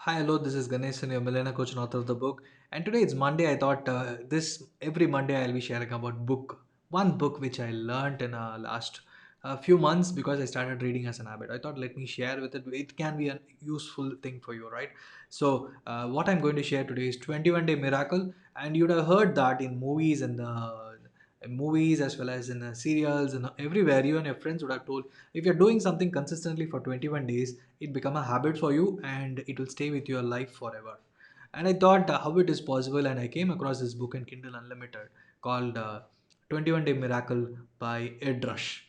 Hi, hello. This is Ganesh, and your Millennial Coach and author of the book. And today it's Monday. I thought this every Monday I'll be sharing about one book which I learned in last few months because I started reading as an habit. I thought let me share with it. It can be a useful thing for you, right? So what I'm going to share today is 21 Day Miracle, and you'd have heard that in movies and movies as well as in serials and everywhere. You and your friends would have told if you're doing something consistently for 21 days, it become a habit for you and it will stay with your life forever. And I thought how it is possible, and I came across this book in Kindle Unlimited called 21 Day Miracle by Ed Rush.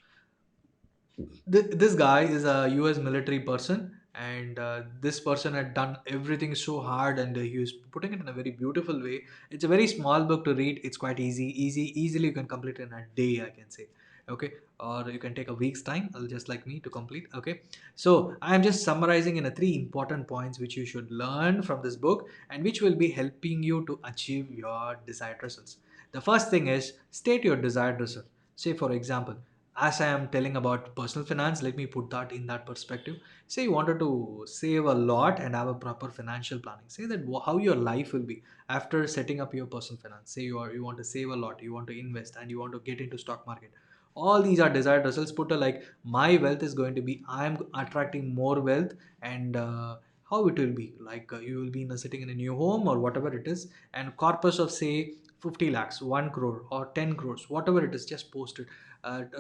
This guy is a US military person, and this person had done everything so hard, and he was putting it in a very beautiful way. It's a very small book to read. It's quite easily you can complete it in a day, I can say. Okay, or you can take a week's time, just like me, to complete. Okay, so I am just summarizing in a three important points which you should learn from this book and which will be helping you to achieve your desired results. The first thing is state your desired result. Say for example, as I am telling about personal finance, let me put that in that perspective. Say you wanted to save a lot and have a proper financial planning. Say that how your life will be after setting up your personal finance. Say you want to save a lot, you want to invest, and you want to get into stock market. All these are desired results. Put a like my wealth is going to be I am attracting more wealth, and how it will be like you will be sitting in a new home or whatever it is, and corpus of say 50 lakhs, 1 crore or 10 crores, whatever it is, just post it,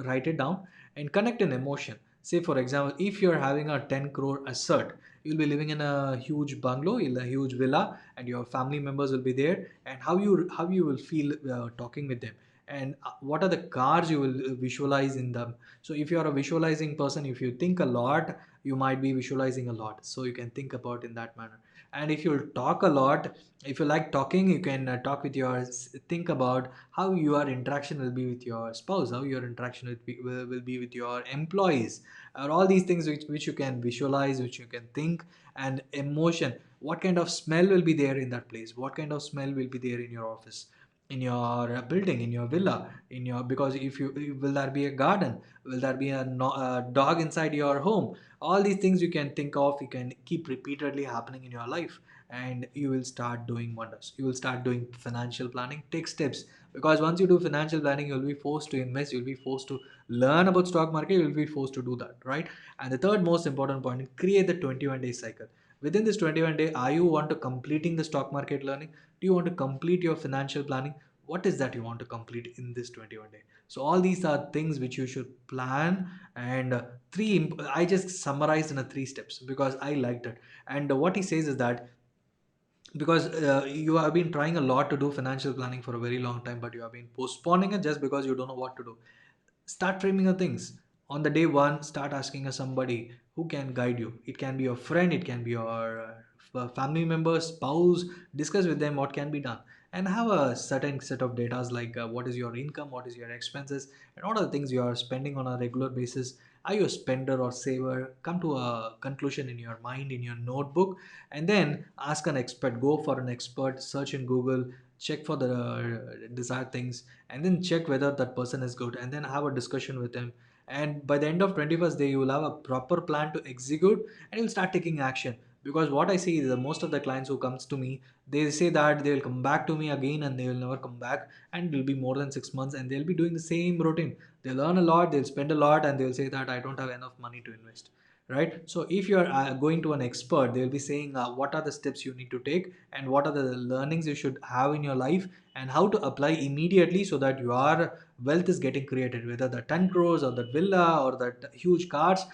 write it down and connect an emotion. Say for example, if you're having a 10 crore asset, you'll be living in a huge bungalow, in a huge villa, and your family members will be there, and how you will feel talking with them, and what are the cars you will visualize in them. So if you are a visualizing person, if you think a lot, you might be visualizing a lot, so you can think about in that manner. And if you talk a lot, if you like talking, you can talk with your think about how your interaction will be with your spouse, how your interaction will be with your employees, or all these things which you can visualize, which you can think. And emotion, what kind of smell will be there in that place, what kind of smell will be there in your office, in your building, in your villa, in your, because if you, will there be a garden, will there be a, a dog inside your home. All these things you can think of, you can keep repeatedly happening in your life, and you will start doing wonders. You will start doing financial planning, take steps, because once you do financial planning, you'll be forced to invest, you'll be forced to learn about stock market, you'll be forced to do that, right? And the third most important point, create the 21-day cycle. Within this 21 day, are you want to completing the stock market learning, do you want to complete your financial planning, what is that you want to complete in this 21 day. So all these are things which you should plan. And I just summarized in a three steps because I liked it. And what he says is that because you have been trying a lot to do financial planning for a very long time, but you have been postponing it just because you don't know what to do. Start framing the things on the day one. Start asking somebody who can guide you. It can be your friend, it can be your family member, spouse. Discuss with them what can be done, and have a certain set of data like what is your income, what is your expenses, and what are the things you are spending on a regular basis. Are you a spender or saver? Come to a conclusion in your mind, in your notebook, and then ask an expert. Go for an expert, search in Google, check for the desired things, and then check whether that person is good, and then have a discussion with him. And by the end of 21st day, you will have a proper plan to execute, and you'll start taking action. Because what I see is that most of the clients who comes to me, they say that they will come back to me again and they will never come back, and it will be more than 6 months and they'll be doing the same routine. They'll learn a lot, they'll spend a lot, and they'll say that I don't have enough money to invest, right? So if you're going to an expert, they'll be saying what are the steps you need to take, and what are the learnings you should have in your life, and how to apply immediately so that your wealth is getting created, whether the 10 crores or that villa or that huge cars.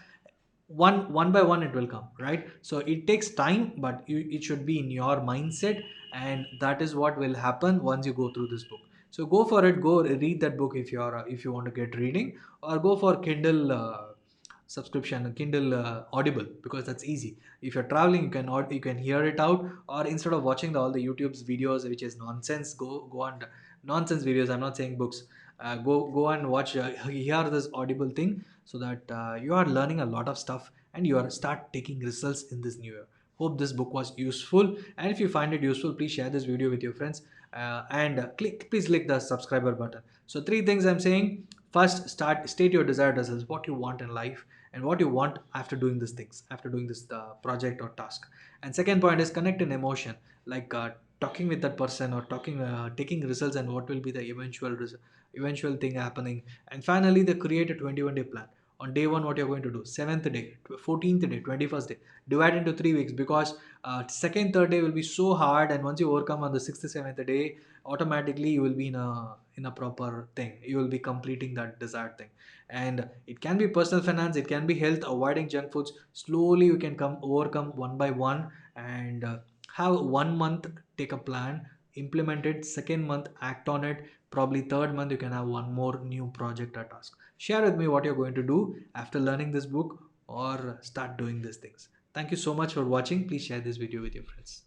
One by one it will come, right? So it takes time, but it should be in your mindset, and that is what will happen once you go through this book. So go for it, go read that book if you're if you want to get reading, or go for Kindle subscription, Kindle Audible, because that's easy. If you're traveling, you can hear it out, or instead of watching all the YouTube's videos which is nonsense, go on nonsense videos. I'm not saying books. Go and watch hear this Audible thing, so that you are learning a lot of stuff and you are start taking results in this new year. Hope this book was useful, and if you find it useful, please share this video with your friends, and please click the subscriber button. So three things I'm saying: first, state your desired results, what you want in life, and what you want after doing these things, after doing this project or task. And second point is connect in emotion, like talking with that person or talking taking results and what will be the eventual thing happening. And finally, they create a 21-day plan. On day one, what you're going to do, 7th day, 14th day, 21st day, divide into 3 weeks, because second, third day will be so hard, and once you overcome on the sixth, seventh day, automatically you will be in a proper thing, you will be completing that desired thing. And it can be personal finance, it can be health, avoiding junk foods. Slowly you can come overcome one by one, and have 1 month, take a plan, implement it. Second month, act on it. Probably third month, you can have one more new project or task. Share with me what you're going to do after learning this book, or start doing these things. Thank you so much for watching. Please share this video with your friends.